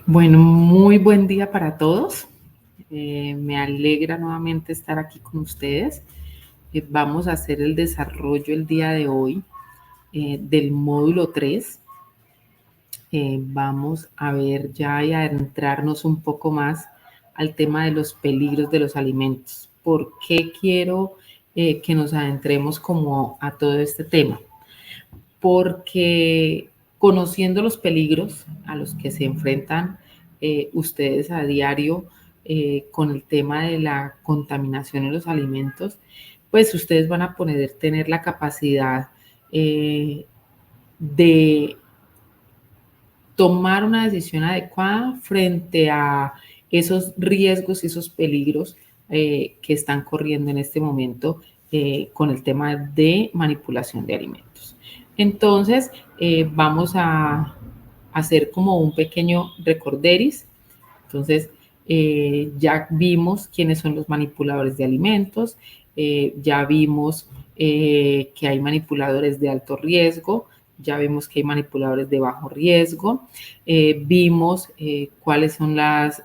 Bueno, muy buen día para todos. Me alegra nuevamente estar aquí con ustedes. Vamos a hacer el desarrollo el día de hoy del módulo 3. Vamos a ver ya y a adentrarnos un poco más al tema de los peligros de los alimentos. ¿Por qué quiero que nos adentremos como a todo este tema? Porque conociendo los peligros a los que se enfrentan ustedes a diario con el tema de la contaminación en los alimentos, pues ustedes van a poder tener la capacidad de tomar una decisión adecuada frente a esos riesgos y esos peligros que están corriendo en este momento con el tema de manipulación de alimentos. Entonces, vamos a hacer como un pequeño recorderis. Entonces, ya vimos quiénes son los manipuladores de alimentos, ya vimos que hay manipuladores de alto riesgo, ya vimos que hay manipuladores de bajo riesgo, vimos cuáles son las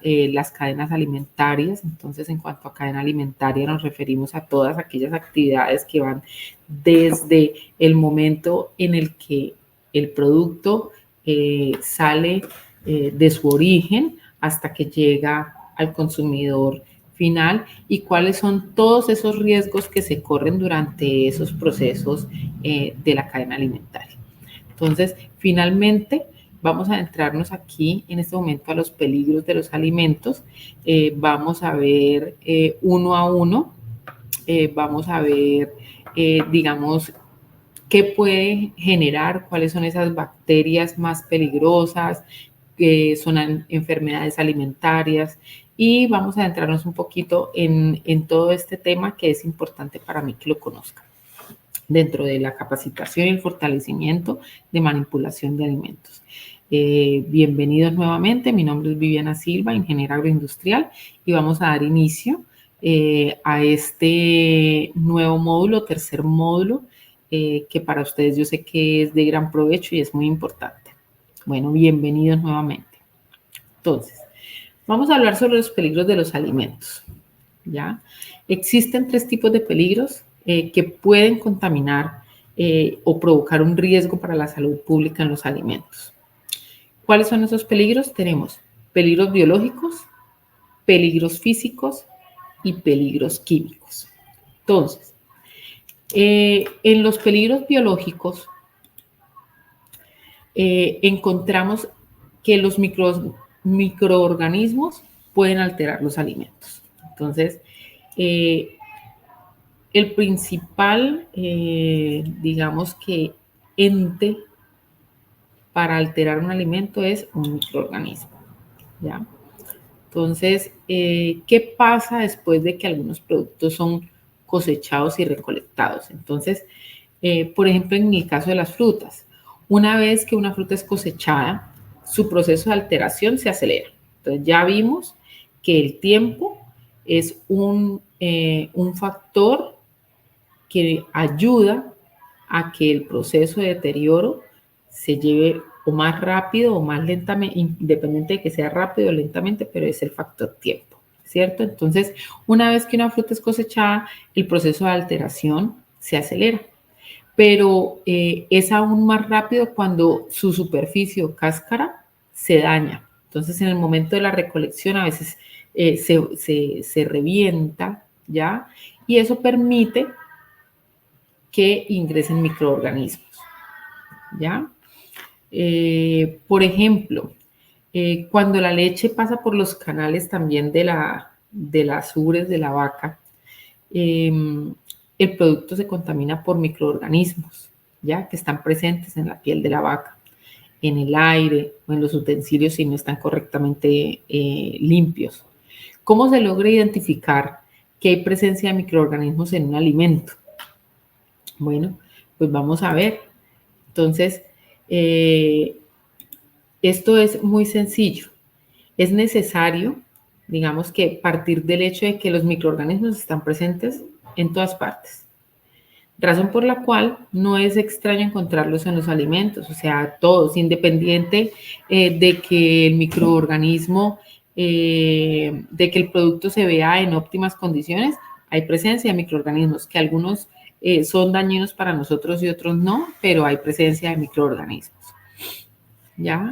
cadenas alimentarias. Entonces, en cuanto a cadena alimentaria, nos referimos a todas aquellas actividades que van desde el momento en el que el producto sale de su origen hasta que llega al consumidor final y cuáles son todos esos riesgos que se corren durante esos procesos de la cadena alimentaria. Entonces, finalmente, vamos a adentrarnos aquí en este momento a los peligros de los alimentos. Vamos a ver uno a uno, vamos a ver, digamos, qué puede generar, cuáles son esas bacterias más peligrosas, que son enfermedades alimentarias, y vamos a adentrarnos un poquito en todo este tema que es importante para mí que lo conozcan dentro de la capacitación y el fortalecimiento de manipulación de alimentos. Bienvenidos nuevamente, mi nombre es Viviana Silva, ingeniera agroindustrial, y vamos a dar inicio a este nuevo módulo, tercer módulo, que para ustedes yo sé que es de gran provecho y es muy importante. Bueno, bienvenidos nuevamente. Entonces, vamos a hablar sobre los peligros de los alimentos. ¿Ya? Existen tres tipos de peligros que pueden contaminar o provocar un riesgo para la salud pública en los alimentos. ¿Cuáles son esos peligros? Tenemos peligros biológicos, peligros físicos y peligros químicos. Entonces, en los peligros biológicos encontramos que los microorganismos pueden alterar los alimentos. Entonces, el principal, digamos que ente para alterar un alimento es un microorganismo, ¿ya? Entonces, ¿qué pasa después de que algunos productos son cosechados y recolectados? Entonces, por ejemplo, en el caso de las frutas, una vez que una fruta es cosechada, su proceso de alteración se acelera. Entonces, ya vimos que el tiempo es un factor que ayuda a que el proceso de deterioro se lleve o más rápido o más lentamente, independiente de que sea rápido o lentamente, pero es el factor tiempo, ¿cierto? Entonces, una vez que una fruta es cosechada, el proceso de alteración se acelera, pero es aún más rápido cuando su superficie o cáscara se daña. Entonces, en el momento de la recolección a veces se revienta, ¿ya? Y eso permite que ingresen microorganismos, ¿ya? Por ejemplo, cuando la leche pasa por los canales también de las ubres de la vaca, el producto se contamina por microorganismos, ¿ya? Que están presentes en la piel de la vaca, en el aire o en los utensilios si no están correctamente limpios. ¿Cómo se logra identificar que hay presencia de microorganismos en un alimento? Bueno, pues vamos a ver. Entonces, esto es muy sencillo. Es necesario, digamos que partir del hecho de que los microorganismos están presentes en todas partes. razón por la cual no es extraño encontrarlos en los alimentos, o sea, todos, independiente de que el microorganismo, de que el producto se vea en óptimas condiciones, hay presencia de microorganismos, que algunos son dañinos para nosotros y otros no, pero hay presencia de microorganismos, ¿ya?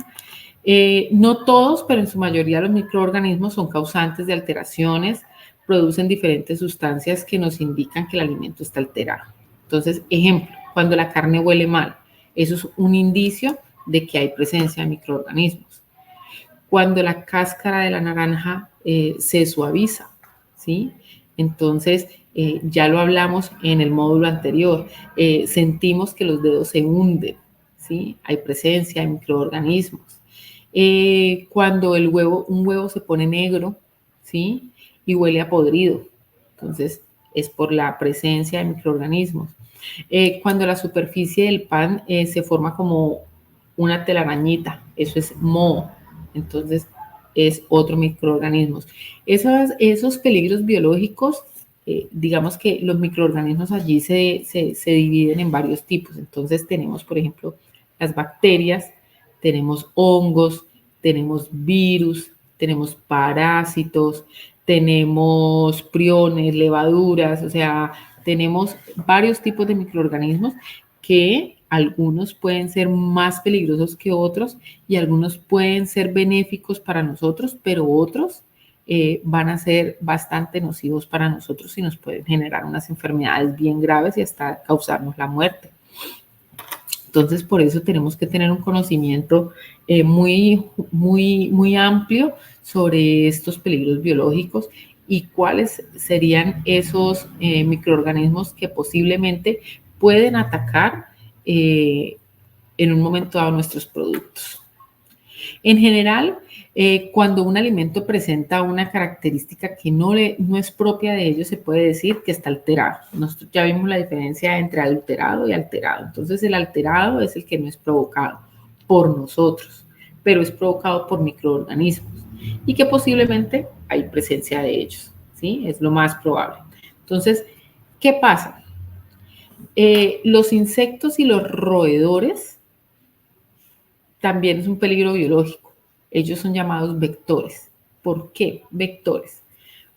No todos, pero en su mayoría los microorganismos son causantes de alteraciones, producen diferentes sustancias que nos indican que el alimento está alterado. Entonces, ejemplo, cuando la carne huele mal, eso es un indicio de que hay presencia de microorganismos. Cuando la cáscara de la naranja se suaviza, ¿sí? Entonces, ya lo hablamos en el módulo anterior, sentimos que los dedos se hunden, ¿sí? Hay presencia de microorganismos. Cuando un huevo se pone negro, ¿sí? Y huele a podrido. Entonces, es por la presencia de microorganismos. Cuando la superficie del pan se forma como una telarañita, eso es moho. Entonces, es otro microorganismo. Esos peligros biológicos, digamos que los microorganismos allí se dividen en varios tipos. Entonces, tenemos, por ejemplo, las bacterias, tenemos hongos, tenemos virus, tenemos parásitos, tenemos priones, levaduras, o sea, tenemos varios tipos de microorganismos que algunos pueden ser más peligrosos que otros y algunos pueden ser benéficos para nosotros, pero otros van a ser bastante nocivos para nosotros y nos pueden generar unas enfermedades bien graves y hasta causarnos la muerte. Entonces, por eso tenemos que tener un conocimiento muy amplio sobre estos peligros biológicos y cuáles serían esos microorganismos que posiblemente pueden atacar en un momento dado nuestros productos. En general, cuando un alimento presenta una característica que no es propia de ello, se puede decir que está alterado. Nosotros ya vimos la diferencia entre adulterado y alterado. Entonces, el alterado es el que no es provocado por nosotros, pero es provocado por microorganismos y que posiblemente hay presencia de ellos, ¿sí? Es lo más probable. Entonces, ¿qué pasa? Los insectos y los roedores también es un peligro biológico. Ellos son llamados vectores. ¿Por qué vectores?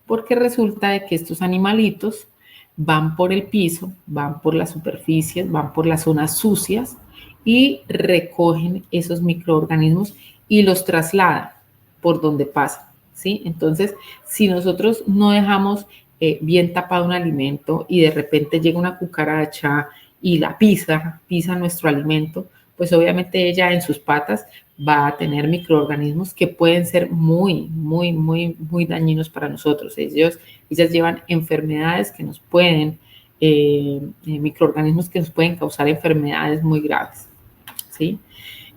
Porque resulta de que estos animalitos van por el piso, van por las superficies, van por las zonas sucias y recogen esos microorganismos y los trasladan por donde pasan, ¿sí? Entonces, si nosotros no dejamos bien tapado un alimento y de repente llega una cucaracha y la pisa nuestro alimento, pues obviamente ella en sus patas va a tener microorganismos que pueden ser muy dañinos para nosotros. Ellas llevan enfermedades que nos pueden, microorganismos que nos pueden causar enfermedades muy graves, ¿sí?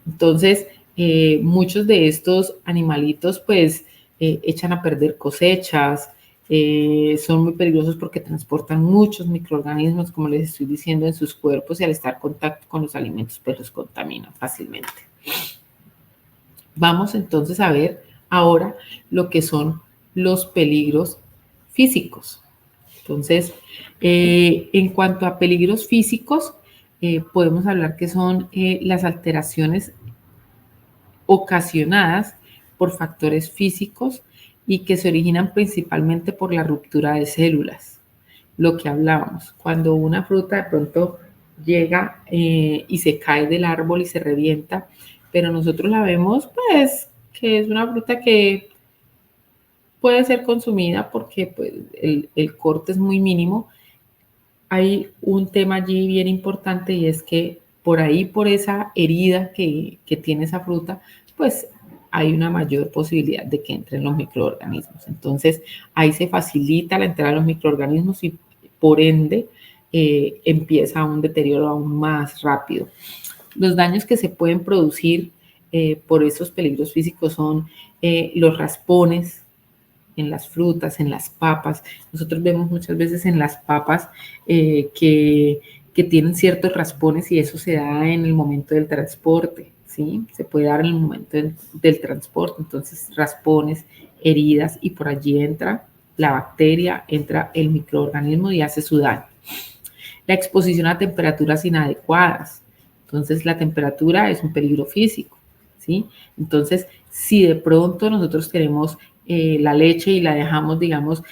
Entonces, muchos de estos animalitos, pues, echan a perder cosechas, son muy peligrosos porque transportan muchos microorganismos, como les estoy diciendo, en sus cuerpos y al estar en contacto con los alimentos, pues los contaminan fácilmente. Vamos entonces a ver ahora lo que son los peligros físicos. Entonces, en cuanto a peligros físicos, podemos hablar que son las alteraciones ocasionadas por factores físicos y que se originan principalmente por la ruptura de células. Lo que hablábamos, cuando una fruta de pronto llega y se cae del árbol y se revienta, pero nosotros la vemos pues que es una fruta que puede ser consumida porque pues, el corte es muy mínimo. Hay un tema allí bien importante y es que por ahí, por esa herida que tiene esa fruta, pues hay una mayor posibilidad de que entren los microorganismos. Entonces, ahí se facilita la entrada de los microorganismos y por ende empieza un deterioro aún más rápido. Los daños que se pueden producir por esos peligros físicos son los raspones en las frutas, en las papas. Nosotros vemos muchas veces en las papas que tienen ciertos raspones y eso se da en el momento del transporte, ¿sí? Se puede dar en el momento del transporte, entonces raspones, heridas y por allí entra la bacteria, entra el microorganismo y hace su daño. La exposición a temperaturas inadecuadas. Entonces, la temperatura es un peligro físico, ¿sí? Entonces, si de pronto nosotros tenemos la leche y la dejamos, digamos,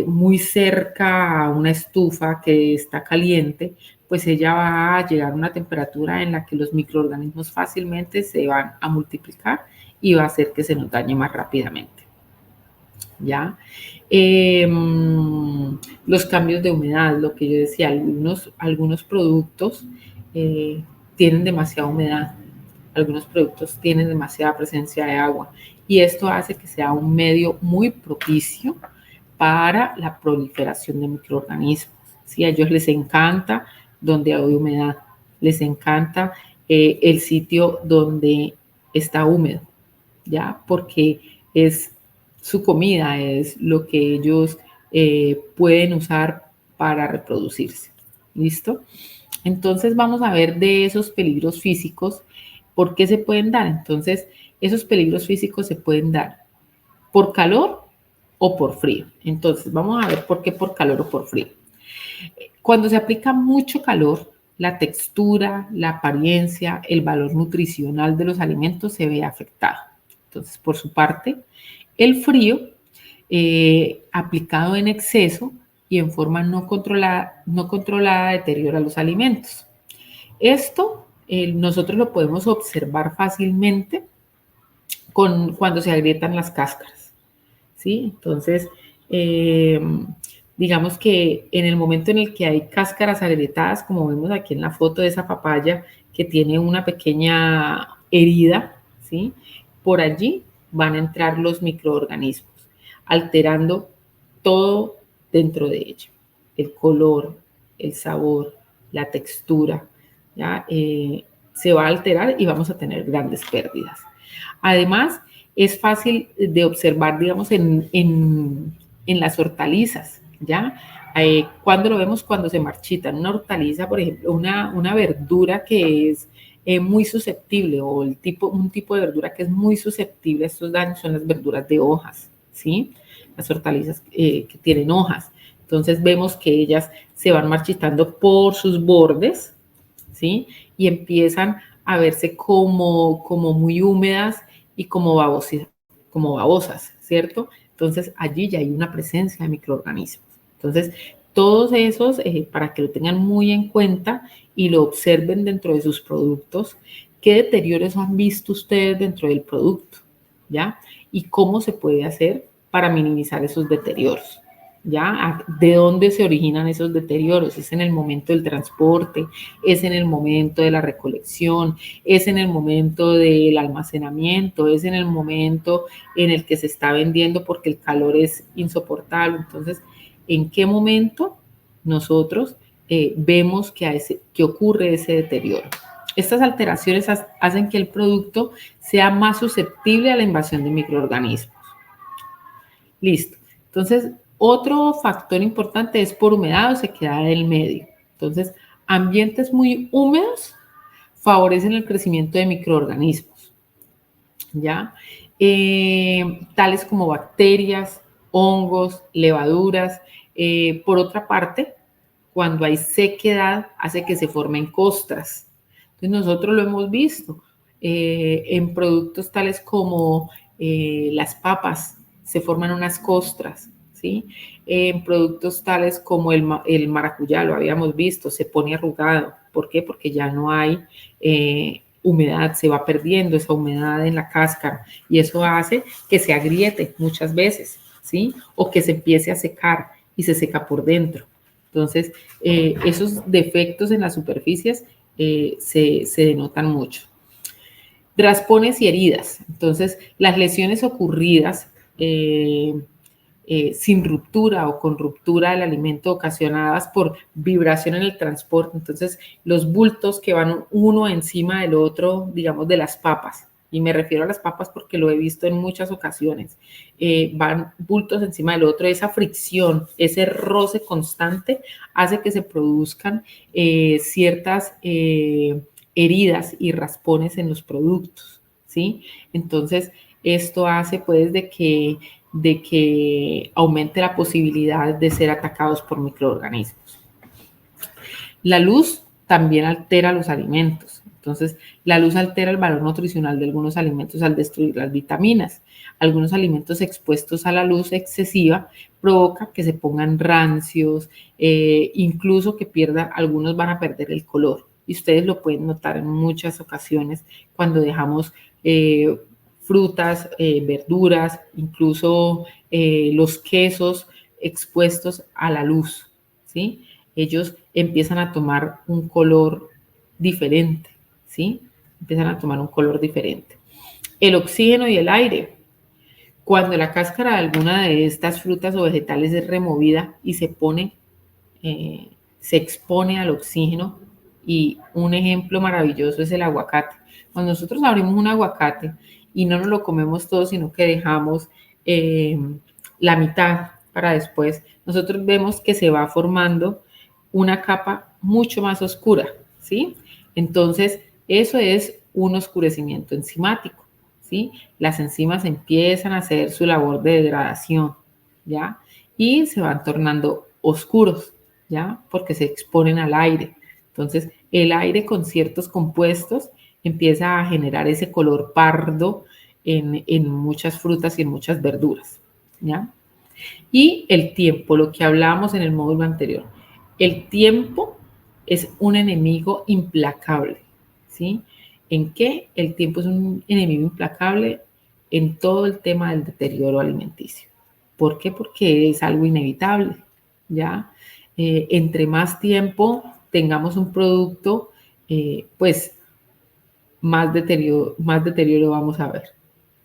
muy cerca a una estufa que está caliente, pues ella va a llegar a una temperatura en la que los microorganismos fácilmente se van a multiplicar y va a hacer que se nos dañe más rápidamente. ¿Ya? Los cambios de humedad, lo que yo decía, algunos productos tienen demasiada humedad, algunos productos tienen demasiada presencia de agua y esto hace que sea un medio muy propicio para la proliferación de microorganismos. ¿Sí? A ellos les encanta donde hay humedad, les encanta el sitio donde está húmedo, ¿ya? Porque es su comida, es lo que ellos pueden usar para reproducirse. ¿Listo? Entonces vamos a ver de esos peligros físicos, ¿por qué se pueden dar? Entonces, esos peligros físicos se pueden dar por calor o por frío. Entonces, vamos a ver por qué por calor o por frío. Cuando se aplica mucho calor, la textura, la apariencia, el valor nutricional de los alimentos se ve afectado. Entonces, por su parte, el frío aplicado en exceso y en forma no controlada deteriora los alimentos. Esto nosotros lo podemos observar fácilmente cuando se agrietan las cáscaras, ¿sí? Entonces, digamos que en el momento en el que hay cáscaras agrietadas, como vemos aquí en la foto de esa papaya que tiene una pequeña herida, ¿sí? Por allí van a entrar los microorganismos, alterando todo dentro de ella. El color, el sabor, la textura, ¿ya? Se va a alterar y vamos a tener grandes pérdidas. Además, es fácil de observar, digamos, en las hortalizas, ¿ya? ¿Cuándo lo vemos? Cuando se marchitan. Una hortaliza, por ejemplo, una verdura que es muy susceptible o un tipo de verdura que es muy susceptible a estos daños son las verduras de hojas, ¿sí? Las hortalizas que tienen hojas. Entonces vemos que ellas se van marchitando por sus bordes, ¿sí? Y empiezan a verse como muy húmedas y como babosas, ¿cierto? Entonces allí ya hay una presencia de microorganismos. Entonces, todos esos, para que lo tengan muy en cuenta y lo observen dentro de sus productos, qué deterioros han visto ustedes dentro del producto, ¿ya? Y cómo se puede hacer para minimizar esos deterioros. ¿Ya? ¿De dónde se originan esos deterioros? Es en el momento del transporte, es en el momento de la recolección, es en el momento del almacenamiento, es en el momento en el que se está vendiendo porque el calor es insoportable. Entonces, ¿en qué momento nosotros vemos que ocurre ese deterioro? Estas alteraciones hacen que el producto sea más susceptible a la invasión de microorganismos. Listo. Entonces, otro factor importante es por humedad o sequedad del medio. Entonces, ambientes muy húmedos favorecen el crecimiento de microorganismos, ¿ya? Tales como bacterias, hongos, levaduras. Por otra parte, cuando hay sequedad, hace que se formen costras. Entonces, nosotros lo hemos visto en productos tales como las papas, se forman unas costras, ¿sí? En productos tales como el maracuyá, lo habíamos visto, se pone arrugado. ¿Por qué? Porque ya no hay humedad, se va perdiendo esa humedad en la cáscara y eso hace que se agriete muchas veces, ¿sí? O que se empiece a secar y se seca por dentro. Entonces, esos defectos en las superficies se denotan mucho. Raspones y heridas. Entonces, las lesiones ocurridas sin ruptura o con ruptura del alimento ocasionadas por vibración en el transporte. Entonces, los bultos que van uno encima del otro, digamos, de las papas, y me refiero a las papas porque lo he visto en muchas ocasiones, van bultos encima del otro, esa fricción, ese roce constante hace que se produzcan ciertas heridas y raspones en los productos, ¿sí? Entonces, esto hace pues de que aumente la posibilidad de ser atacados por microorganismos. La luz también altera los alimentos. Entonces, la luz altera el valor nutricional de algunos alimentos al destruir las vitaminas. Algunos alimentos expuestos a la luz excesiva provoca que se pongan rancios, incluso que pierdan, algunos van a perder el color. Y ustedes lo pueden notar en muchas ocasiones cuando dejamos frutas, verduras, incluso los quesos expuestos a la luz, ¿sí? Ellos empiezan a tomar un color diferente, ¿sí? Empiezan a tomar un color diferente. El oxígeno y el aire. Cuando la cáscara de alguna de estas frutas o vegetales es removida y se expone al oxígeno, y un ejemplo maravilloso es el aguacate. Cuando nosotros abrimos un aguacate y no nos lo comemos todo, sino que dejamos la mitad para después, nosotros vemos que se va formando una capa mucho más oscura, ¿sí? Entonces, eso es un oscurecimiento enzimático, ¿sí? Las enzimas empiezan a hacer su labor de degradación, ¿ya? Y se van tornando oscuros, ¿ya? Porque se exponen al aire. Entonces, el aire con ciertos compuestos empieza a generar ese color pardo en muchas frutas y en muchas verduras, ¿ya? Y el tiempo, lo que hablábamos en el módulo anterior. El tiempo es un enemigo implacable, ¿sí? ¿En qué? El tiempo es un enemigo implacable en todo el tema del deterioro alimenticio. ¿Por qué? Porque es algo inevitable, ¿ya? Entre más tiempo tengamos un producto, pues más deterioro vamos a ver,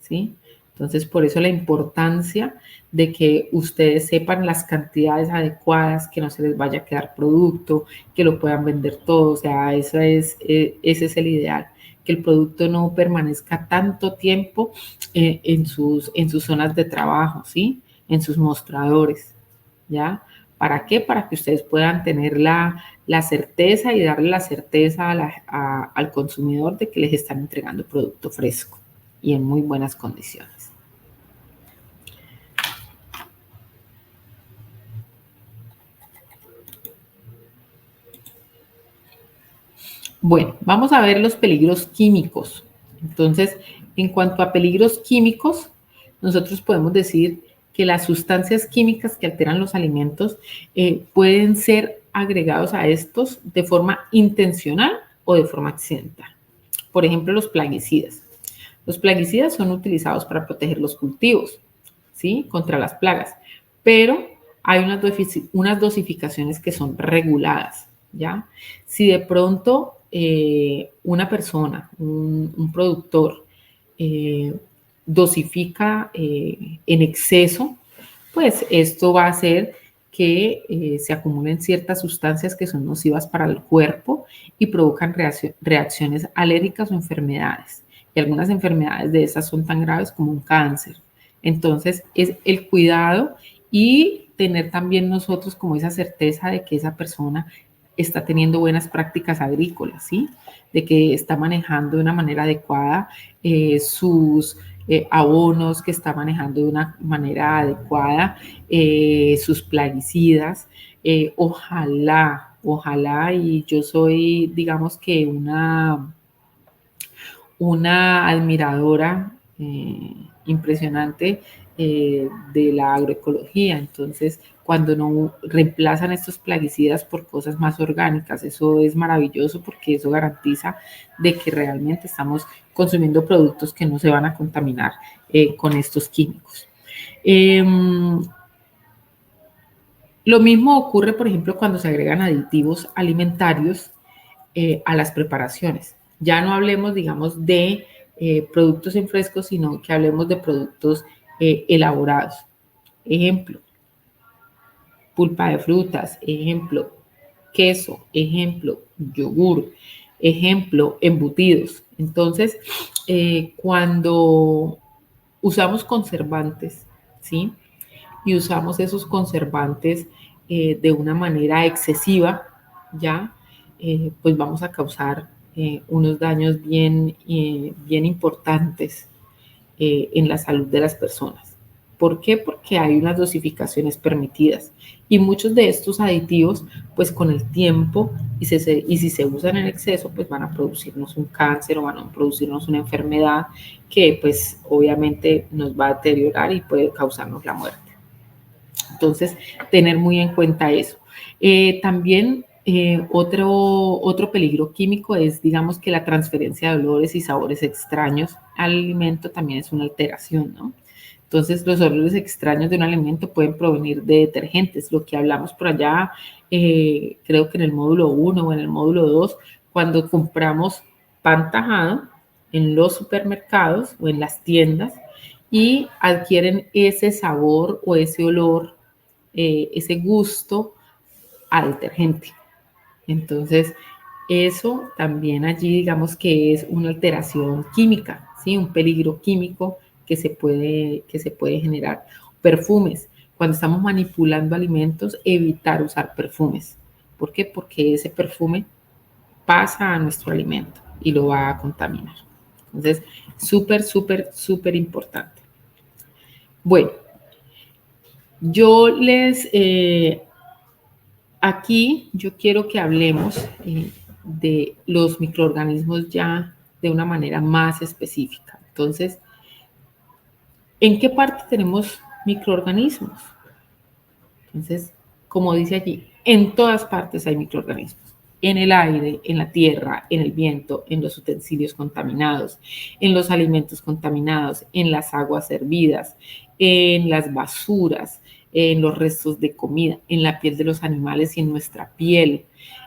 ¿sí? Entonces, por eso la importancia de que ustedes sepan las cantidades adecuadas, que no se les vaya a quedar producto, que lo puedan vender todo, o sea, ese es el ideal, que el producto no permanezca tanto tiempo en sus zonas de trabajo, ¿sí? En sus mostradores, ¿ya? ¿Para qué? Para que ustedes puedan tener la certeza y darle la certeza al consumidor de que les están entregando producto fresco y en muy buenas condiciones. Bueno, vamos a ver los peligros químicos. Entonces, en cuanto a peligros químicos, nosotros podemos decir que las sustancias químicas que alteran los alimentos pueden ser agregados a estos de forma intencional o de forma accidental. Por ejemplo, los plaguicidas. Los plaguicidas son utilizados para proteger los cultivos, ¿sí? Contra las plagas, pero hay unas dosificaciones que son reguladas, ¿ya? Si de pronto una persona, un productor, dosifica en exceso, pues esto va a hacer que se acumulen ciertas sustancias que son nocivas para el cuerpo y provocan reacciones alérgicas o enfermedades. Y algunas enfermedades de esas son tan graves como un cáncer. Entonces, es el cuidado y tener también nosotros como esa certeza de que esa persona está teniendo buenas prácticas agrícolas, ¿sí? De que está manejando de una manera adecuada sus abonos, que está manejando de una manera adecuada sus plaguicidas. Ojalá, y yo soy, digamos que una admiradora impresionante de la agroecología. Entonces, cuando no reemplazan estos plaguicidas por cosas más orgánicas, eso es maravilloso porque eso garantiza de que realmente estamos consumiendo productos que no se van a contaminar con estos químicos. Lo mismo ocurre, por ejemplo, cuando se agregan aditivos alimentarios a las preparaciones. Ya no hablemos, digamos, de productos en fresco, sino que hablemos de productos elaborados. Ejemplo, pulpa de frutas, ejemplo, queso, ejemplo, yogur, ejemplo, embutidos. Entonces, cuando usamos conservantes, ¿sí? Y usamos esos conservantes de una manera excesiva, ¿ya? Pues vamos a causar unos daños bien importantes en la salud de las personas. ¿Por qué? Porque hay unas dosificaciones permitidas y muchos de estos aditivos, pues con el tiempo y si se usan en exceso, pues van a producirnos un cáncer o van a producirnos una enfermedad que pues obviamente nos va a deteriorar y puede causarnos la muerte. Entonces, tener muy en cuenta eso. También otro peligro químico es, digamos, que la transferencia de olores y sabores extraños al alimento también es una alteración, ¿no? Entonces, los olores extraños de un alimento pueden provenir de detergentes, lo que hablamos por allá, creo que en el módulo 1 o en el módulo 2, cuando compramos pan tajado en los supermercados o en las tiendas y adquieren ese sabor o ese olor, ese gusto a detergente. Entonces, eso también allí digamos que es una alteración química, ¿sí? Un peligro químico que se puede generar. Perfumes. Cuando estamos manipulando alimentos, evitar usar perfumes. ¿Por qué? Porque ese perfume pasa a nuestro alimento y lo va a contaminar. Entonces, súper, súper, súper importante. Bueno, yo aquí yo quiero que hablemos de los microorganismos ya de una manera más específica. Entonces, ¿en qué parte tenemos microorganismos? Entonces, como dice allí, en todas partes hay microorganismos. En el aire, en la tierra, en el viento, en los utensilios contaminados, en los alimentos contaminados, en las aguas hervidas, en las basuras, en los restos de comida, en la piel de los animales y en nuestra piel,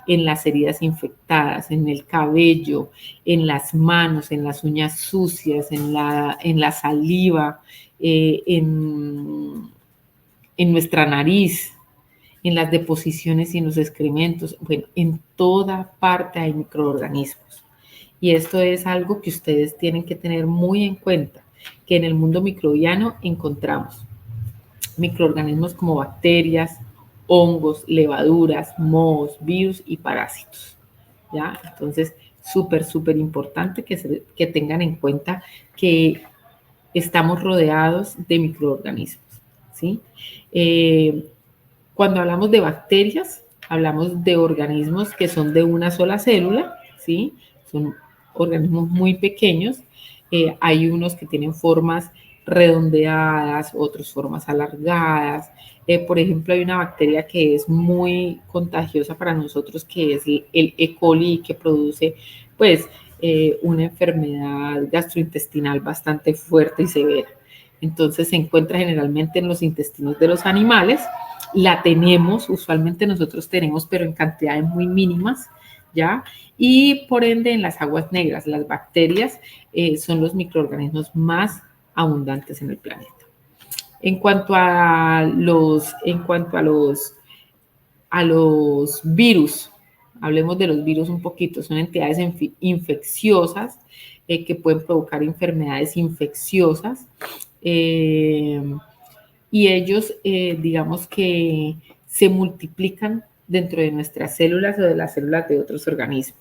en las heridas infectadas, en el cabello, en las manos, en las uñas sucias, en la saliva, en nuestra nariz, en las deposiciones y en los excrementos. Bueno, en toda parte hay microorganismos. Y esto es algo que ustedes tienen que tener muy en cuenta, que en el mundo microbiano encontramos microorganismos como bacterias, hongos, levaduras, mohos, virus y parásitos. ¿Ya? Entonces, súper, súper importante que tengan en cuenta que estamos rodeados de microorganismos. ¿Sí? Cuando hablamos de bacterias, hablamos de organismos que son de una sola célula, ¿sí? Son organismos muy pequeños. Hay unos que tienen formas redondeadas, otros formas alargadas. Por ejemplo, hay una bacteria que es muy contagiosa para nosotros, que es el E. coli, que produce, pues, una enfermedad gastrointestinal bastante fuerte y severa. Entonces, se encuentra generalmente en los intestinos de los animales. La tenemos, usualmente nosotros tenemos, pero en cantidades muy mínimas, ¿ya? Y por ende en las aguas negras, las bacterias son los microorganismos más abundantes en el planeta. A los virus, hablemos de los virus un poquito, son entidades infecciosas que pueden provocar enfermedades infecciosas. Y ellos, digamos que se multiplican dentro de nuestras células o de las células de otros organismos,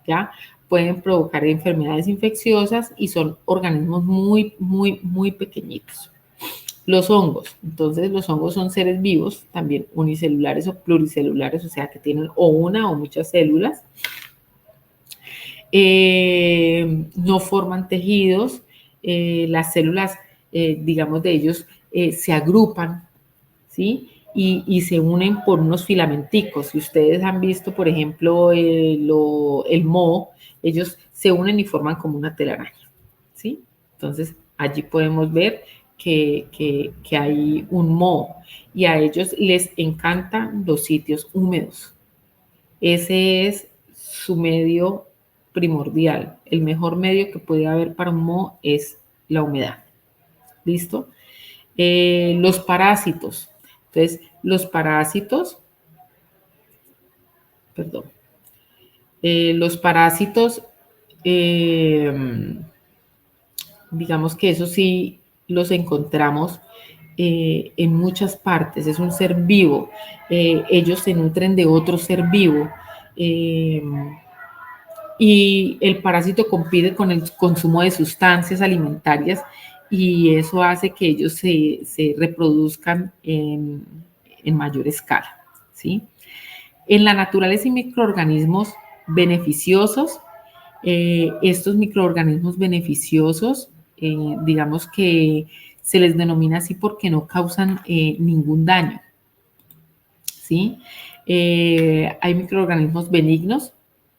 ¿ya? Pueden provocar enfermedades infecciosas y son organismos muy, muy, muy pequeñitos. Los hongos, entonces los hongos son seres vivos, también unicelulares o pluricelulares, o sea que tienen o una o muchas células. No forman tejidos, las células, digamos, de ellos se agrupan, ¿sí? Y se unen por unos filamenticos. Si ustedes han visto, por ejemplo, el moho, ellos se unen y forman como una telaraña, ¿sí? Entonces, allí podemos ver que hay un moho y a ellos les encantan los sitios húmedos. Ese es su medio primordial. El mejor medio que puede haber para un moho es la humedad. ¿Listo? Los parásitos. Entonces, los parásitos, perdón, los parásitos, digamos que eso sí los encontramos en muchas partes. Es un ser vivo. Ellos se nutren de otro ser vivo. Y el parásito compite con el consumo de sustancias alimentarias y eso hace que ellos se reproduzcan en mayor escala, ¿sí? En la naturaleza hay microorganismos beneficiosos. Estos microorganismos beneficiosos, digamos que se les denomina así porque no causan ningún daño, ¿sí? Hay microorganismos benignos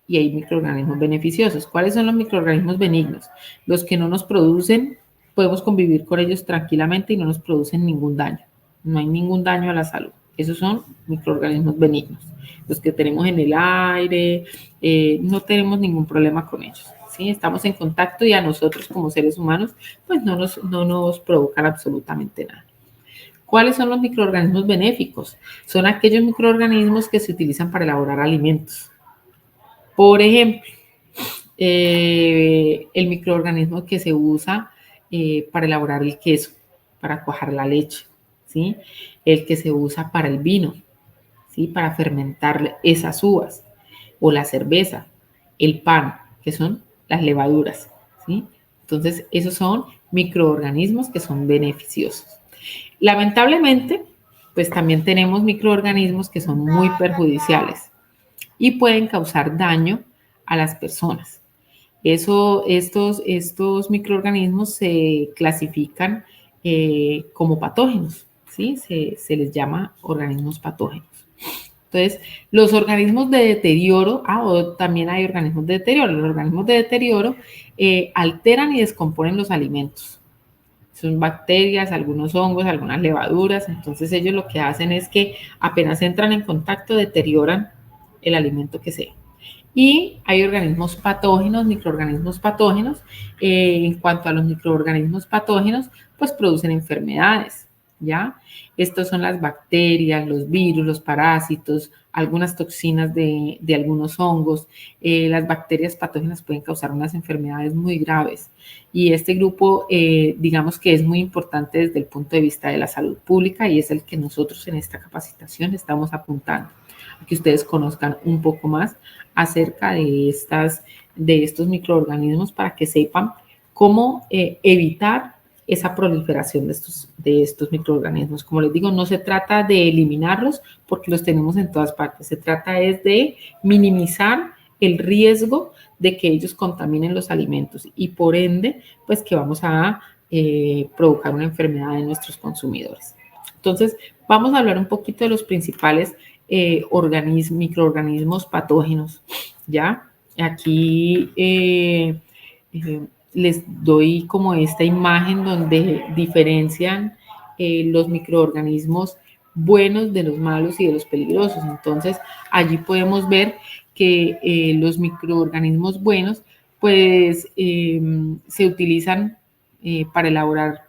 y hay microorganismos beneficiosos. ¿Cuáles son los microorganismos benignos? Los que no nos producen, podemos convivir con ellos tranquilamente y no nos producen ningún daño. No hay ningún daño a la salud. Esos son microorganismos benignos. Los que tenemos en el aire, no tenemos ningún problema con ellos. ¿Sí? Estamos en contacto y a nosotros como seres humanos, pues no nos provocan absolutamente nada. ¿Cuáles son los microorganismos benéficos? Son aquellos microorganismos que se utilizan para elaborar alimentos. Por ejemplo, el microorganismo que se usa para elaborar el queso, para cuajar la leche, ¿sí? El que se usa para el vino, ¿sí? Para fermentar esas uvas, o la cerveza, el pan, que son las levaduras, ¿sí? Entonces, esos son microorganismos que son beneficiosos. Lamentablemente, pues también tenemos microorganismos que son muy perjudiciales y pueden causar daño a las personas. Estos microorganismos se clasifican como patógenos, ¿sí? Se les llama organismos patógenos. Entonces, los organismos de deterioro, o también hay organismos de deterioro. Los organismos de deterioro alteran y descomponen los alimentos. Son bacterias, algunos hongos, algunas levaduras. Entonces, ellos lo que hacen es que apenas entran en contacto, deterioran el alimento que sea. Y hay organismos patógenos, microorganismos patógenos. En cuanto a los microorganismos patógenos, pues producen enfermedades, ¿ya? Estos son las bacterias, los virus, los parásitos, algunas toxinas de algunos hongos. Las bacterias patógenas pueden causar unas enfermedades muy graves. Y este grupo, digamos que es muy importante desde el punto de vista de la salud pública y es el que nosotros en esta capacitación estamos apuntando, a que ustedes conozcan un poco más acerca de estos microorganismos para que sepan cómo evitar esa proliferación de estos microorganismos. Como les digo, no se trata de eliminarlos porque los tenemos en todas partes, se trata es de minimizar el riesgo de que ellos contaminen los alimentos y por ende, pues que vamos a provocar una enfermedad en nuestros consumidores. Entonces, vamos a hablar un poquito de los principales microorganismos patógenos, ¿ya? Aquí les doy como esta imagen donde diferencian los microorganismos buenos de los malos y de los peligrosos. Entonces, allí podemos ver que los microorganismos buenos, pues, se utilizan para elaborar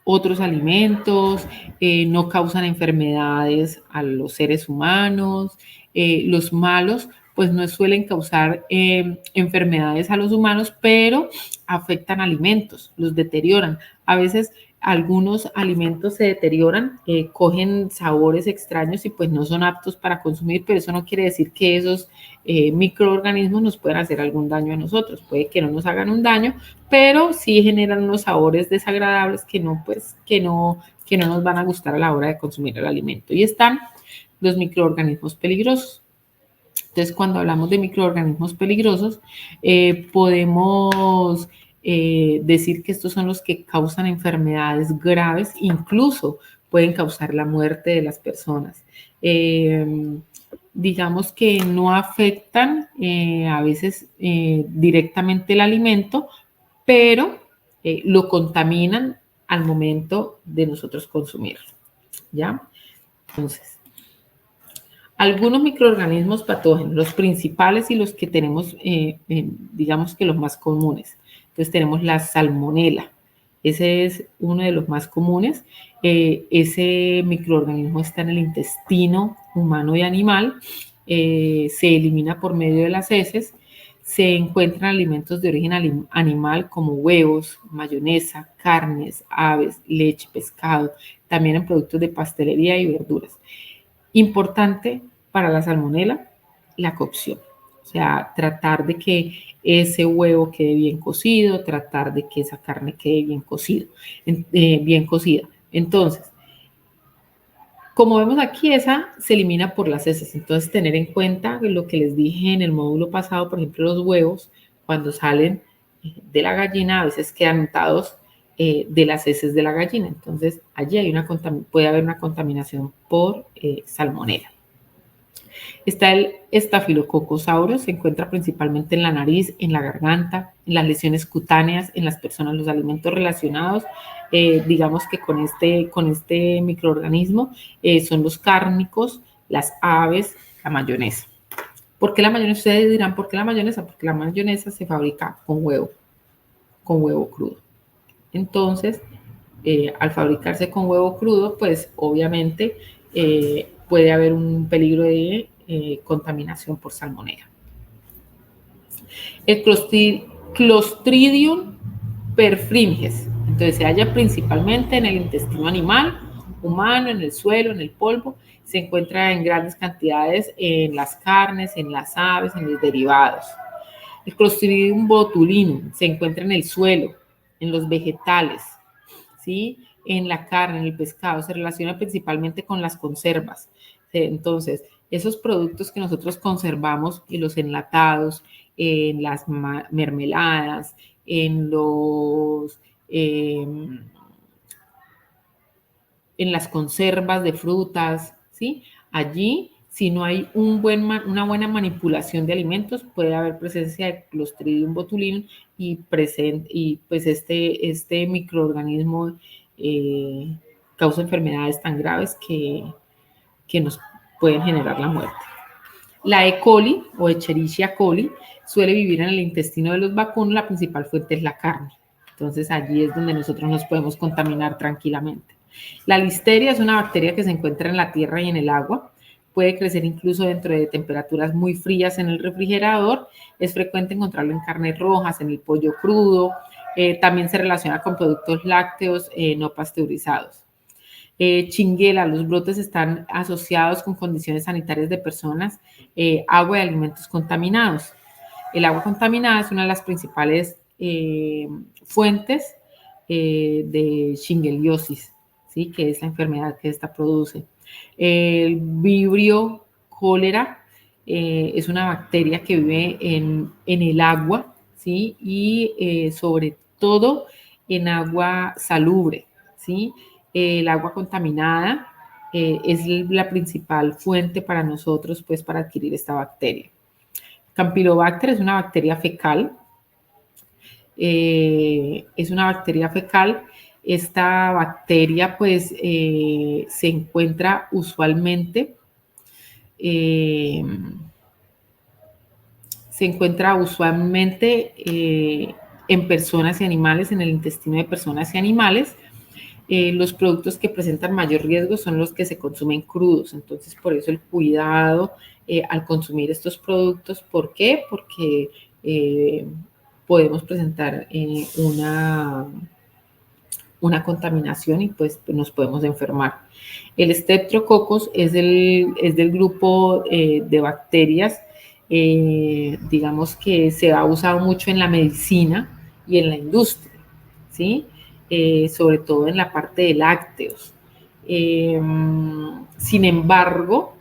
otros alimentos, no causan enfermedades a los seres humanos. Los malos, pues no suelen causar enfermedades a los humanos, pero afectan alimentos, los deterioran. A veces algunos alimentos se deterioran, cogen sabores extraños y pues no son aptos para consumir, pero eso no quiere decir que esos microorganismos nos puedan hacer algún daño a nosotros. Puede que no nos hagan un daño, pero sí generan unos sabores desagradables que no nos van a gustar a la hora de consumir el alimento. Y están los microorganismos peligrosos. Entonces, cuando hablamos de microorganismos peligrosos, podemos decir que estos son los que causan enfermedades graves, incluso pueden causar la muerte de las personas. Digamos que no afectan a veces directamente el alimento, pero lo contaminan al momento de nosotros consumirlo, ¿ya? Entonces, algunos microorganismos patógenos, los principales y los que tenemos, digamos que los más comunes. Entonces tenemos la salmonela, ese es uno de los más comunes. Ese microorganismo está en el intestino humano y animal, se elimina por medio de las heces, se encuentran alimentos de origen animal como huevos, mayonesa, carnes, aves, leche, pescado, también en productos de pastelería y verduras. Importante para la salmonela, la cocción. O sea, tratar de que ese huevo quede bien cocido, tratar de que esa carne quede bien cocida. Entonces, como vemos aquí, esa se elimina por las heces. Entonces, tener en cuenta lo que les dije en el módulo pasado, por ejemplo, los huevos, cuando salen de la gallina, a veces quedan untados de las heces de la gallina. Entonces, allí puede haber una contaminación por salmonela. Está el Staphylococcus aureus, se encuentra principalmente en la nariz, en la garganta, en las lesiones cutáneas, en las personas, los alimentos relacionados, digamos que con este microorganismo, son los cárnicos, las aves, la mayonesa. ¿Por qué la mayonesa? Ustedes dirán, ¿por qué la mayonesa? Porque la mayonesa se fabrica con huevo crudo. Entonces, al fabricarse con huevo crudo, pues obviamente puede haber un peligro de contaminación por salmonela. El Clostridium perfringens, entonces se halla principalmente en el intestino animal, humano, en el suelo, en el polvo, se encuentra en grandes cantidades en las carnes, en las aves, en los derivados. El Clostridium botulinum se encuentra en el suelo, en los vegetales, ¿sí? En la carne, en el pescado, se relaciona principalmente con las conservas. Entonces, esos productos que nosotros conservamos y los enlatados, en las mermeladas, en las conservas de frutas, ¿sí? Allí, si no hay una buena manipulación de alimentos, puede haber presencia de Clostridium botulinum y pues este microorganismo causa enfermedades tan graves que nos pueden generar la muerte. La E. coli o Escherichia coli suele vivir en el intestino de los vacunos, la principal fuente es la carne. Entonces allí es donde nosotros nos podemos contaminar tranquilamente. La listeria es una bacteria que se encuentra en la tierra y en el agua. Puede crecer incluso dentro de temperaturas muy frías en el refrigerador. Es frecuente encontrarlo en carnes rojas, en el pollo crudo. También se relaciona con productos lácteos no pasteurizados. Chinguela, los brotes están asociados con condiciones sanitarias de personas, agua y alimentos contaminados. El agua contaminada es una de las principales fuentes de shingelliosis, ¿sí? Que es la enfermedad que esta produce. El vibrio cólera es una bacteria que vive en el agua, ¿sí? Y sobre todo en agua salubre, ¿sí? El agua contaminada es la principal fuente para nosotros, pues, para adquirir esta bacteria. Campylobacter es una bacteria fecal. Es una bacteria fecal. Esta bacteria, pues, se encuentra usualmente en personas y animales, en el intestino de personas y animales. Los productos que presentan mayor riesgo son los que se consumen crudos. Entonces, por eso el cuidado al consumir estos productos. ¿Por qué? Porque podemos presentar una contaminación y pues nos podemos enfermar. El Streptococcus es del grupo de bacterias, digamos que se ha usado mucho en la medicina y en la industria, ¿sí? Sobre todo en la parte de lácteos. Sin embargo,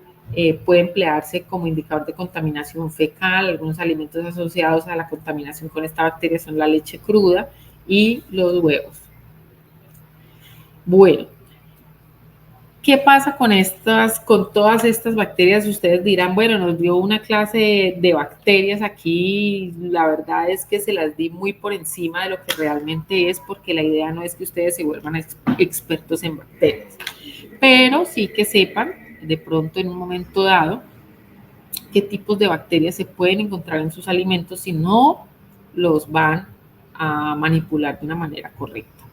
puede emplearse como indicador de contaminación fecal. Algunos alimentos asociados a la contaminación con esta bacteria son la leche cruda y los huevos. Bueno, ¿qué pasa con todas estas bacterias? Ustedes dirán, bueno, nos dio una clase de bacterias aquí, la verdad es que se las di muy por encima de lo que realmente es, porque la idea no es que ustedes se vuelvan expertos en bacterias, pero sí que sepan, de pronto en un momento dado, qué tipos de bacterias se pueden encontrar en sus alimentos si no los van a manipular de una manera correcta.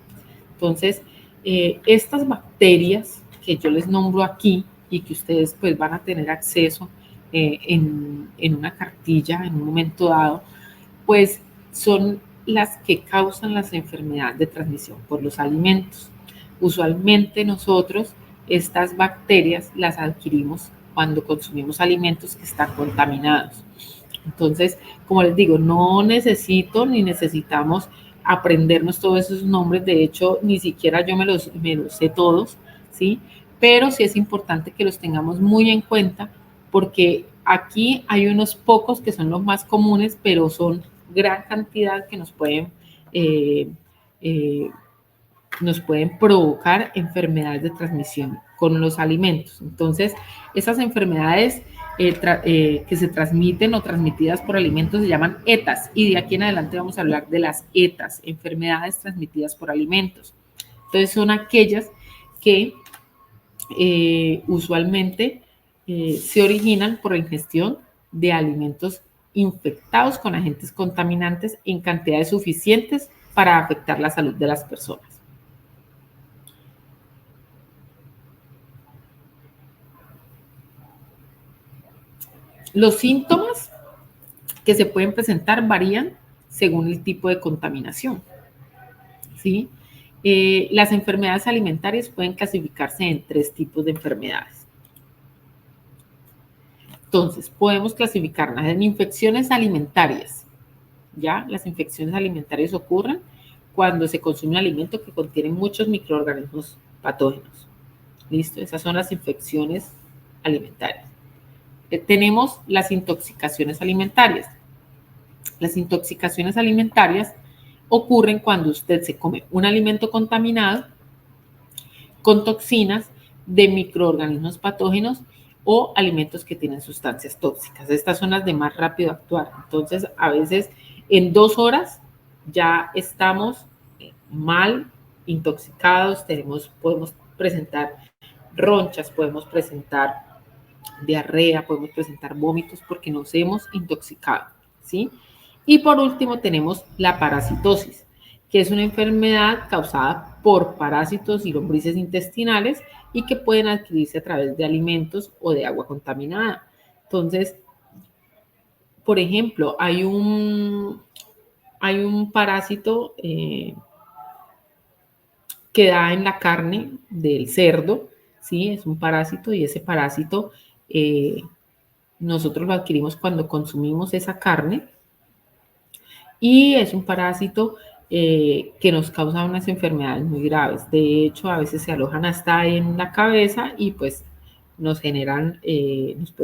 Entonces, estas bacterias que yo les nombro aquí y que ustedes pues van a tener acceso en una cartilla en un momento dado, pues son las que causan las enfermedades de transmisión por los alimentos. Usualmente nosotros estas bacterias las adquirimos cuando consumimos alimentos que están contaminados. Entonces, como les digo, no necesito ni necesitamos aprendernos todos esos nombres. De hecho, ni siquiera yo me los sé todos, ¿sí? Pero sí es importante que los tengamos muy en cuenta porque aquí hay unos pocos que son los más comunes, pero son gran cantidad que eh, eh, nos pueden provocar enfermedades de transmisión con los alimentos. Entonces, esas enfermedades que se transmiten o transmitidas por alimentos se llaman ETAs y de aquí en adelante vamos a hablar de las ETAs, enfermedades transmitidas por alimentos. Entonces, son aquellas que usualmente se originan por la ingestión de alimentos infectados con agentes contaminantes en cantidades suficientes para afectar la salud de las personas. Los síntomas que se pueden presentar varían según el tipo de contaminación, ¿sí? Las enfermedades alimentarias pueden clasificarse en 3 tipos de enfermedades. Entonces, podemos clasificarlas en infecciones alimentarias. ¿Ya? Las infecciones alimentarias ocurren cuando se consume un alimento que contiene muchos microorganismos patógenos. ¿Listo? Esas son las infecciones alimentarias. Tenemos las intoxicaciones alimentarias. Las intoxicaciones alimentarias ocurren cuando usted se come un alimento contaminado con toxinas de microorganismos patógenos o alimentos que tienen sustancias tóxicas. Estas son las de más rápido actuar. Entonces, a veces en 2 horas ya estamos mal, intoxicados, podemos presentar ronchas, podemos presentar diarrea, podemos presentar vómitos porque nos hemos intoxicado, ¿sí? Y por último tenemos la parasitosis, que es una enfermedad causada por parásitos y lombrices intestinales y que pueden adquirirse a través de alimentos o de agua contaminada. Entonces, por ejemplo, hay un parásito que da en la carne del cerdo, ¿sí? Es un parásito y ese parásito nosotros lo adquirimos cuando consumimos esa carne y es un parásito que nos causa unas enfermedades muy graves. De hecho, a veces se alojan hasta en la cabeza y pues nos pueden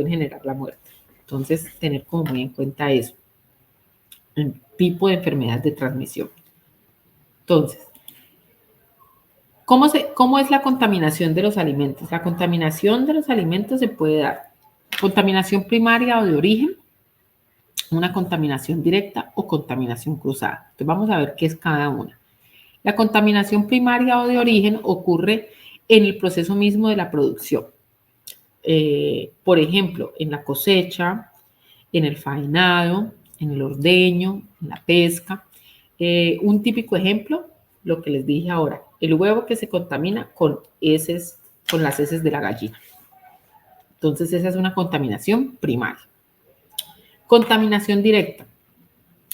generar la muerte. Entonces, tener como muy en cuenta eso, el tipo de enfermedades de transmisión. Entonces, ¿cómo es la contaminación de los alimentos? La contaminación de los alimentos se puede dar contaminación primaria o de origen, una contaminación directa o contaminación cruzada. Entonces vamos a ver qué es cada una. La contaminación primaria o de origen ocurre en el proceso mismo de la producción. Por ejemplo, en la cosecha, en el faenado, en el ordeño, en la pesca. Un típico ejemplo, lo que les dije ahora, el huevo que se contamina con las heces de la gallina. Entonces esa es una contaminación primaria. Contaminación directa.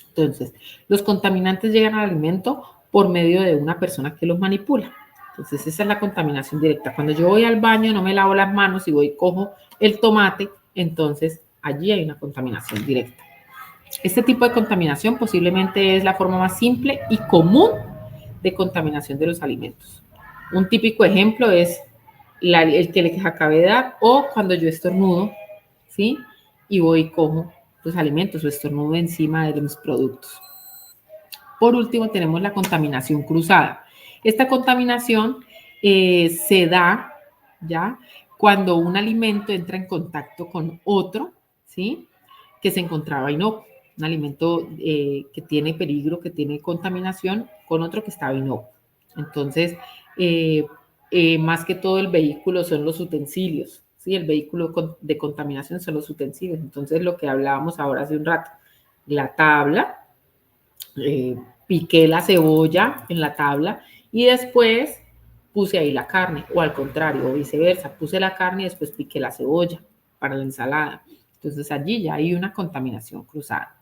Entonces, los contaminantes llegan al alimento por medio de una persona que los manipula. Entonces, esa es la contaminación directa. Cuando yo voy al baño, no me lavo las manos y voy y cojo el tomate, entonces allí hay una contaminación directa. Este tipo de contaminación posiblemente es la forma más simple y común de contaminación de los alimentos. Un típico ejemplo es el que les acabé de dar o cuando yo estornudo, ¿sí? Y voy y cojo los alimentos o estornudo encima de mis productos. Por último, tenemos la contaminación cruzada. Esta contaminación se da, ¿ya? Cuando un alimento entra en contacto con otro, ¿sí? Que se encontraba inocuo. Un alimento que tiene peligro, que tiene contaminación, con otro que estaba inocuo. Entonces, más que todo el vehículo son los utensilios, ¿sí? El vehículo de contaminación son los utensilios. Entonces, lo que hablábamos ahora hace un rato, la tabla, piqué la cebolla en la tabla y después puse ahí la carne, o al contrario, o viceversa, puse la carne y después piqué la cebolla para la ensalada. Entonces allí ya hay una contaminación cruzada.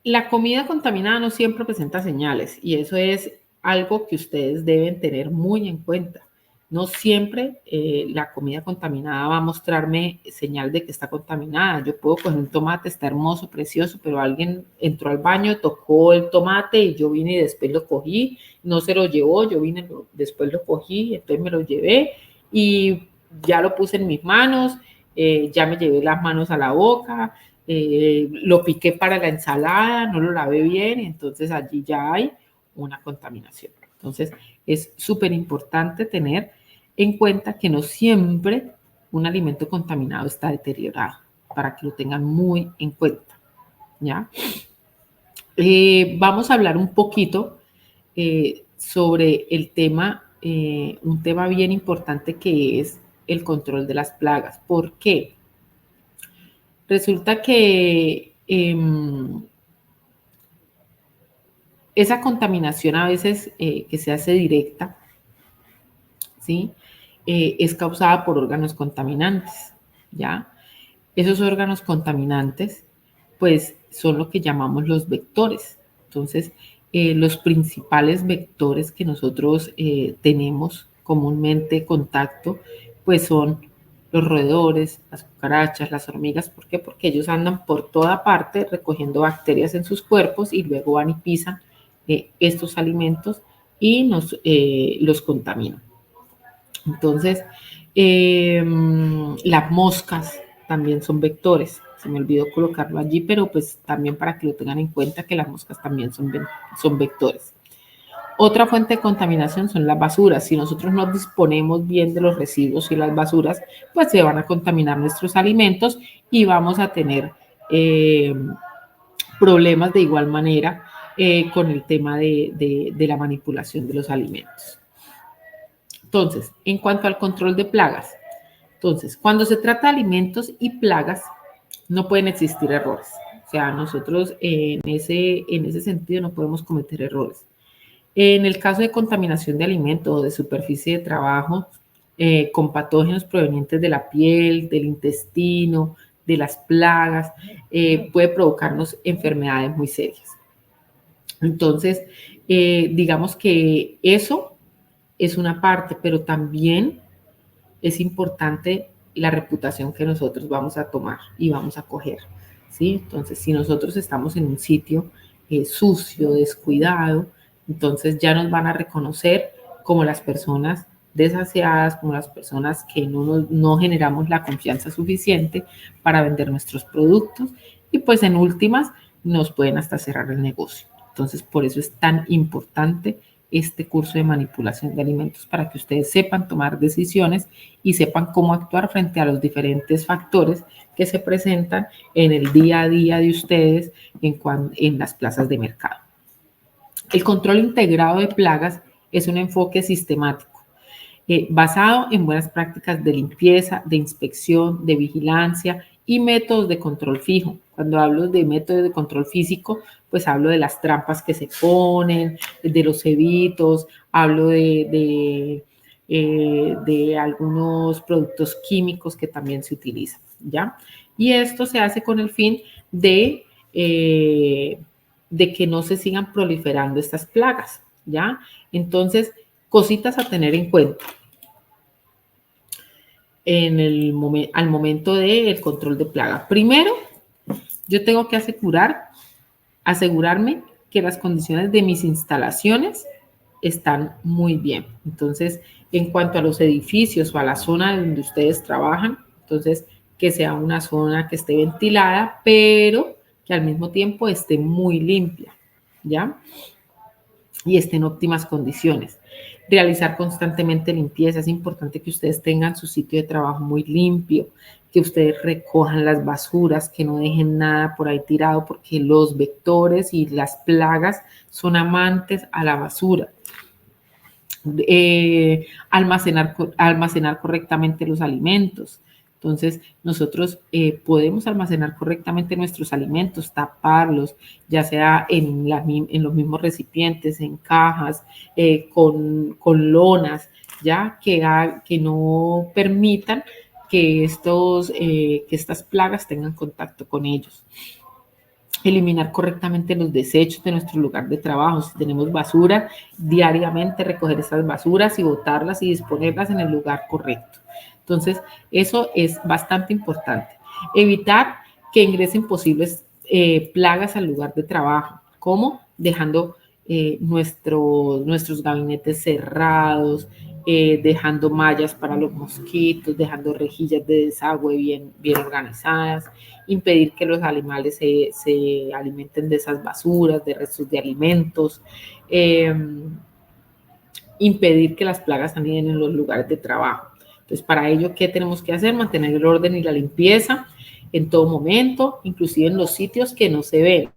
La comida contaminada no siempre presenta señales y eso es algo que ustedes deben tener muy en cuenta. No siempre la comida contaminada va a mostrarme señal de que está contaminada. Yo puedo coger un tomate, está hermoso, precioso, pero alguien entró al baño, tocó el tomate y yo vine y después lo cogí, no se lo llevó, yo vine, después lo cogí, entonces me lo llevé y ya lo puse en mis manos, ya me llevé las manos a la boca, lo piqué para la ensalada, no lo lavé bien, entonces allí ya hay una contaminación. Entonces es súper importante tener en cuenta que no siempre un alimento contaminado está deteriorado, para que lo tengan muy en cuenta, ¿ya? Vamos a hablar un poquito sobre el tema, un tema bien importante que es el control de las plagas. ¿Por qué? Resulta que esa contaminación a veces que se hace directa, ¿sí? Es causada por órganos contaminantes, ¿ya? Esos órganos contaminantes, pues, son lo que llamamos los vectores. Entonces, los principales vectores que nosotros tenemos comúnmente contacto, pues son los roedores, las cucarachas, las hormigas. ¿Por qué? Porque ellos andan por toda parte recogiendo bacterias en sus cuerpos y luego van y pisan estos alimentos y los contaminan. Entonces, las moscas también son vectores. Se me olvidó colocarlo allí, pero pues también para que lo tengan en cuenta que las moscas también son vectores. Otra fuente de contaminación son las basuras. Si nosotros no disponemos bien de los residuos y las basuras, pues se van a contaminar nuestros alimentos y vamos a tener problemas de igual manera con el tema de la manipulación de los alimentos. Entonces, en cuanto al control de plagas, entonces, cuando se trata de alimentos y plagas, no pueden existir errores. O sea, nosotros en ese sentido no podemos cometer errores. En el caso de contaminación de alimentos o de superficie de trabajo con patógenos provenientes de la piel, del intestino, de las plagas, puede provocarnos enfermedades muy serias. Entonces, digamos que eso es una parte, pero también es importante la reputación que nosotros vamos a tomar y vamos a coger, ¿sí? Entonces, si nosotros estamos en un sitio sucio, descuidado, entonces ya nos van a reconocer como las personas desaseadas, como las personas que no generamos la confianza suficiente para vender nuestros productos y pues en últimas nos pueden hasta cerrar el negocio. Entonces, por eso es tan importante este curso de manipulación de alimentos para que ustedes sepan tomar decisiones y sepan cómo actuar frente a los diferentes factores que se presentan en el día a día de ustedes en las plazas de mercado. El control integrado de plagas es un enfoque sistemático basado en buenas prácticas de limpieza, de inspección, de vigilancia y métodos de control fijo. Cuando hablo de métodos de control físico, pues hablo de las trampas que se ponen, de los cebitos, hablo de algunos productos químicos que también se utilizan, ¿ya? Y esto se hace con el fin de que no se sigan proliferando estas plagas, ¿ya? Entonces, cositas a tener en cuenta al momento del control de plaga. Primero, yo tengo que asegurarme que las condiciones de mis instalaciones están muy bien. Entonces, en cuanto a los edificios o a la zona donde ustedes trabajan, entonces que sea una zona que esté ventilada, pero que al mismo tiempo esté muy limpia, ¿ya? Y esté en óptimas condiciones. Realizar constantemente limpieza. Es importante que ustedes tengan su sitio de trabajo muy limpio, que ustedes recojan las basuras, que no dejen nada por ahí tirado, porque los vectores y las plagas son amantes a la basura. Almacenar correctamente los alimentos. Entonces, nosotros podemos almacenar correctamente nuestros alimentos, taparlos, ya sea en los mismos recipientes, en cajas, con lonas, ya que no permitan que estas plagas tengan contacto con ellos. eliminar correctamente los desechos de nuestro lugar de trabajo. Si tenemos basura, diariamente recoger esas basuras y botarlas y disponerlas en el lugar correcto. Entonces, eso es bastante importante. Evitar que ingresen posibles plagas al lugar de trabajo, como dejando nuestros gabinetes cerrados, dejando mallas para los mosquitos, dejando rejillas de desagüe bien organizadas, impedir que los animales se alimenten de esas basuras, de restos de alimentos, impedir que las plagas aniden en los lugares de trabajo. Entonces, para ello, ¿qué tenemos que hacer? Mantener el orden y la limpieza en todo momento, inclusive en los sitios que no se ven.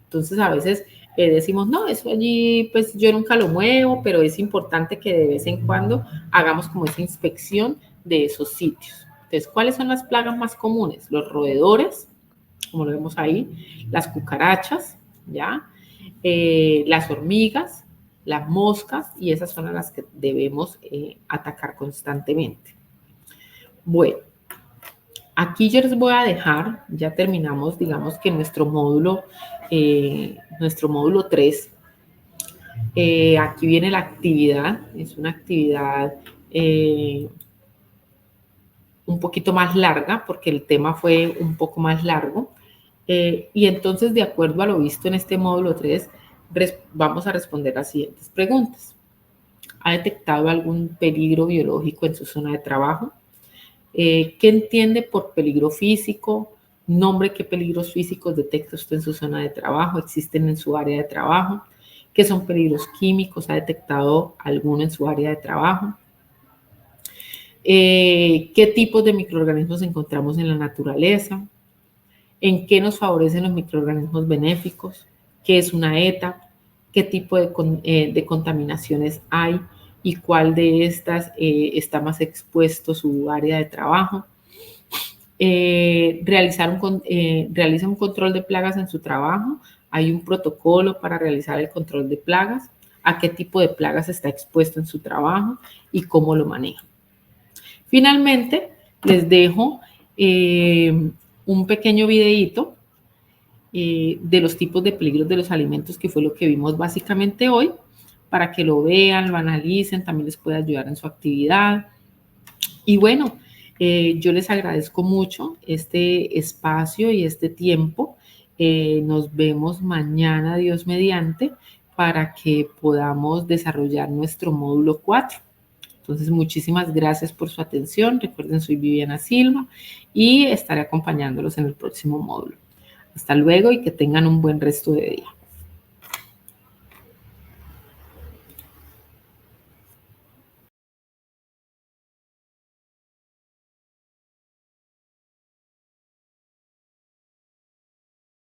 Entonces, a veces decimos, no, eso allí, pues yo nunca lo muevo, pero es importante que de vez en cuando hagamos como esa inspección de esos sitios. Entonces, ¿cuáles son las plagas más comunes? Los roedores, como lo vemos ahí, las cucarachas, ¿ya? Las hormigas, las moscas, y esas son las que debemos atacar constantemente. Bueno, aquí yo les voy a dejar, ya terminamos, digamos que nuestro módulo 3. Aquí viene la actividad, es una actividad un poquito más larga, porque el tema fue un poco más largo. Y entonces, de acuerdo a lo visto en este módulo 3, vamos a responder las siguientes preguntas. ¿Ha detectado algún peligro biológico en su zona de trabajo? ¿Qué entiende por peligro físico? Nombre qué peligros físicos detecta usted en su zona de trabajo, existen en su área de trabajo. ¿Qué son peligros químicos? ¿Ha detectado alguno en su área de trabajo? ¿Qué tipos de microorganismos encontramos en la naturaleza? ¿En qué nos favorecen los microorganismos benéficos? ¿Qué es una ETA? ¿Qué tipo de contaminaciones hay? ¿Y cuál de estas está más expuesto su área de trabajo? Realiza un control de plagas en su trabajo. Hay un protocolo para realizar el control de plagas. ¿A qué tipo de plagas está expuesto en su trabajo y cómo lo maneja? Finalmente, les dejo un pequeño videíto de los tipos de peligros de los alimentos, que fue lo que vimos básicamente hoy, para que lo vean, lo analicen, también les puede ayudar en su actividad. Y bueno, yo les agradezco mucho este espacio y este tiempo. Nos vemos mañana, Dios mediante, para que podamos desarrollar nuestro módulo 4. Entonces, muchísimas gracias por su atención. Recuerden, soy Viviana Silva y estaré acompañándolos en el próximo módulo. Hasta luego y que tengan un buen resto de día.